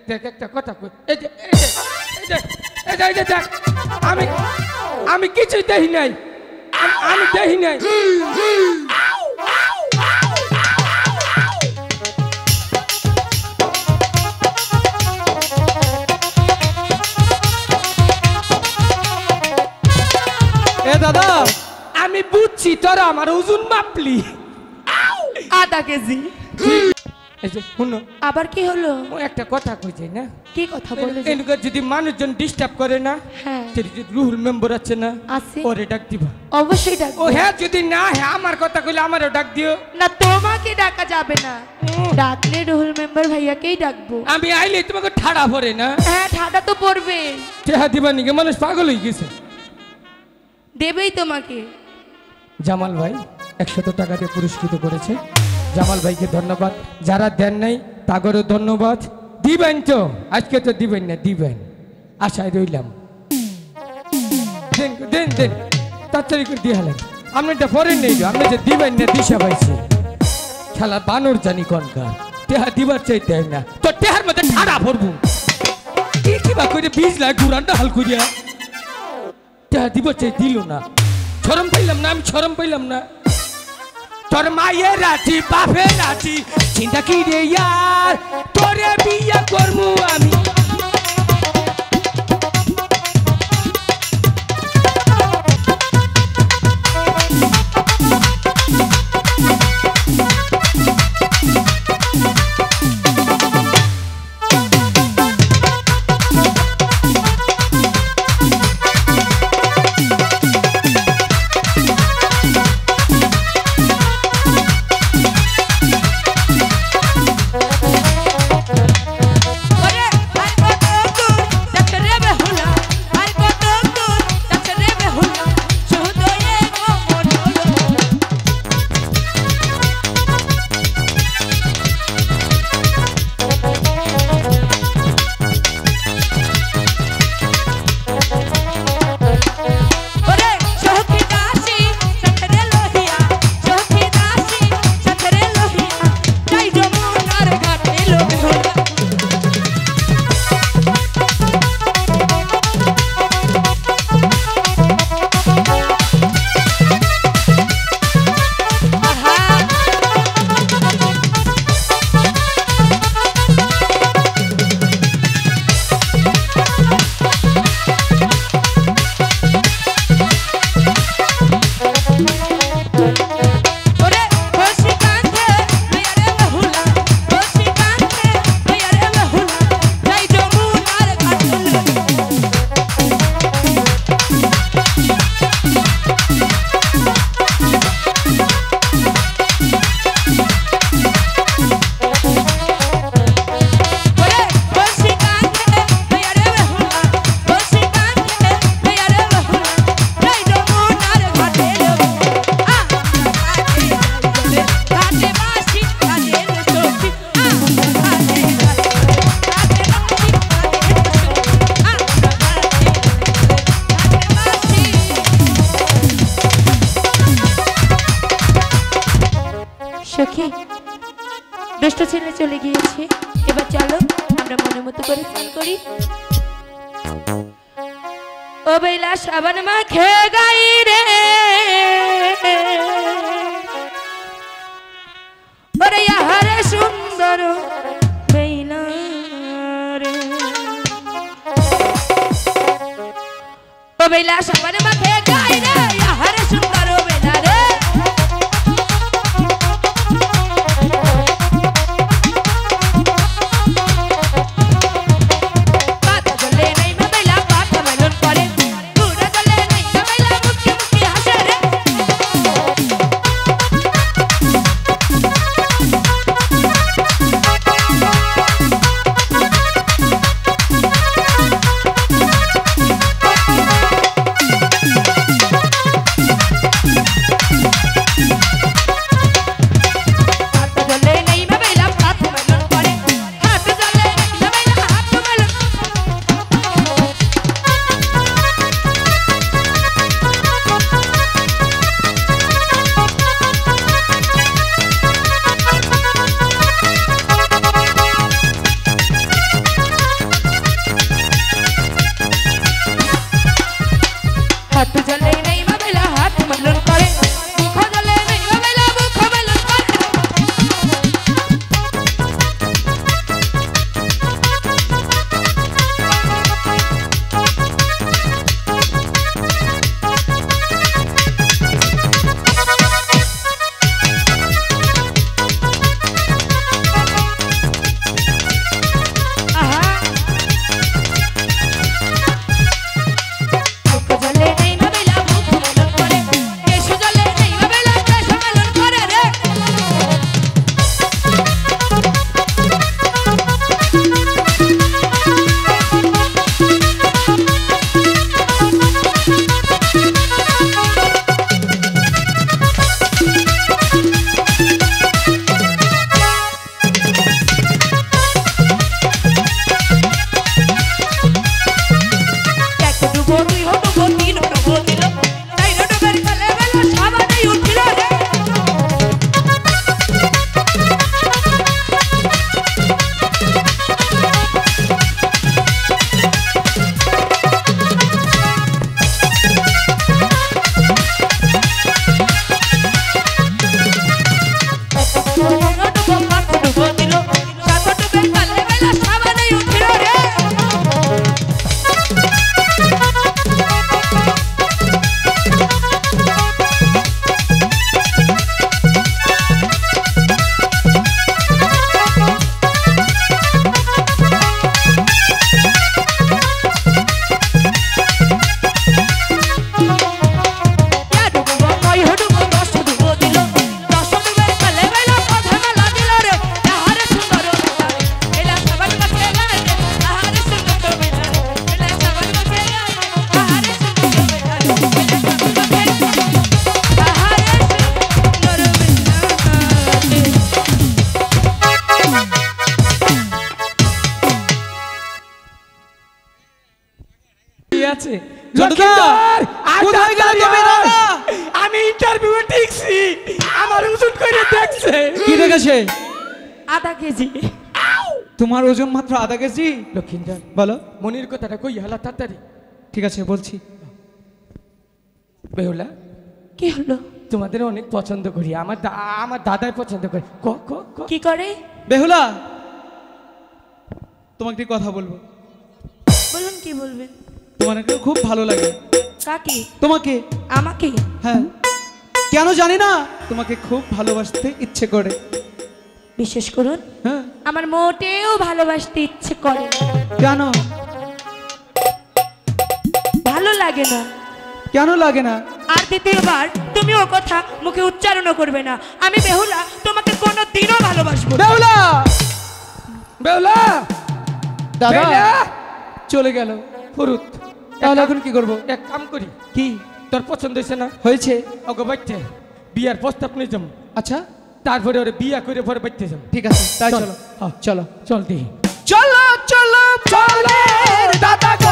দেখ একটা কথা কই দেখ আমি কিছুই দেখি নাই আমি দেখি নাই এ দাদা আমি বুঝছি তোরা আমার ওজন মাপলি আধা কেজি এই যে শুনো আবার কি হলো ও একটা কথা কইছে না কি কথা বলে এনকে যদি মানুষজন ডিস্টার্ব করে না হ্যাঁ যদি রুহুল মেম্বার আছে না আছে ওরে ডাক দিবা অবশ্যই ডাক ও হ্যাঁ যদি না হ্যাঁ আমার কথা কইলে আমারও ডাক দিও না তোমাকে ডাকা যাবে না ডাকলে রুহুল মেম্বার ভাইয়াকেই ডাকবো আমি আইলে তোমাকে ঠাড়া পড়ে না হ্যাঁ ঠাডা তো পড়বে টেহা দিবা নিকে মানুষ পাগল হয়ে গেছে দেবেই তোমাকে জামাল ভাই 100 টাকা দিয়ে পুরস্কৃত করেছে জামাল ভাইকে ধন্যবাদ যারা দেন নাই তাগরও ধন্যবাদ দিবেন তো আজকে তো দিবেন না দিবেন আশায় রইলাম দেন দেন দেন তাড়াতাড়ি করে দিয়ে হলেন আপনি এটা পরে নেই আপনি যে দিবেন না দিশা পাইছে খেলা বানর জানি কনকার টেহা দিবার চাইতে না তো টেহার মধ্যে ঠাড়া ভরবো কি বা করে বীজ লাগে গুড়ানটা হাল করিয়া টেহা দিবার চাই দিল না শরম পাইলাম না আমি শরম পাইলাম না তোর মায়ের রাজি বাপের রাজি চিন্তা কি রে ইয়ার তোরে বিয়া করবো আমি সখী দুষ্ট ছেলে চলে গিয়েছে এবার চলো আমরা মনের মতো করে স্নান করি ও বেলা সাবান মাখে গাই রে ওরে আহারে সুন্দর বেলা রে ও বেলা সাবান মাখে গাই রে আহারে সুন্দর বেলা রে গেছে লক্ষিন্দর, কোথায় গেলে তুমি দাদা? আমি ইন্টারভিউ ঠিকছি আমার ওজন করে দেখছে কি দেখেছে? আধা কেজি। তোমার ওজন মাত্র আধা কেজি। লক্ষিন্দর বলো। মনির কথাটা কই হালা তাড়াতাড়ি। ঠিক আছে বলছি। বেহুলা কি হলো? তোমাদের অনেক পছন্দ করি, আমার দাদাই পছন্দ করে। ক ক ক কি করে? বেহুলা, তোমাকে একটি কথা বলবো। বলুন, কি বলবেন? তোমাকে খুব ভালো লাগে। কাকে? তোমাকে। আমাকে? হ্যাঁ, কেন জানি না তোমাকে খুব ভালোবাসতে ইচ্ছে করে। বিশেষ করুন, হ্যাঁ। আমার মোটেও ভালোবাসতে ইচ্ছে করে না। কেন? ভালো লাগে না। কেন লাগে না? আর দ্বিতীয়বার তুমি ও কথা মুখে উচ্চারণও করবে না। আমি বেহুলা তোমাকে কোনোদিনও ভালোবাসবো না। বেহুলা, বেহুলা দাদা বেহুলা! চলে গেল। ফুরুত তাহলে এখন কি করব? এক কাম করি, কি তোর পছন্দ হয়েছে না? হয়েছে? ওকে বাইতে বিয়ার প্রস্তাব নিয়ে যাম, আচ্ছা তারপরে ওরে বিয়া করে পরে বাইতে যাম। ঠিক আছে, তাই চল। চলো। হ্যাঁ। চলো চল দিই। চলো চলো চলে দাদা গো।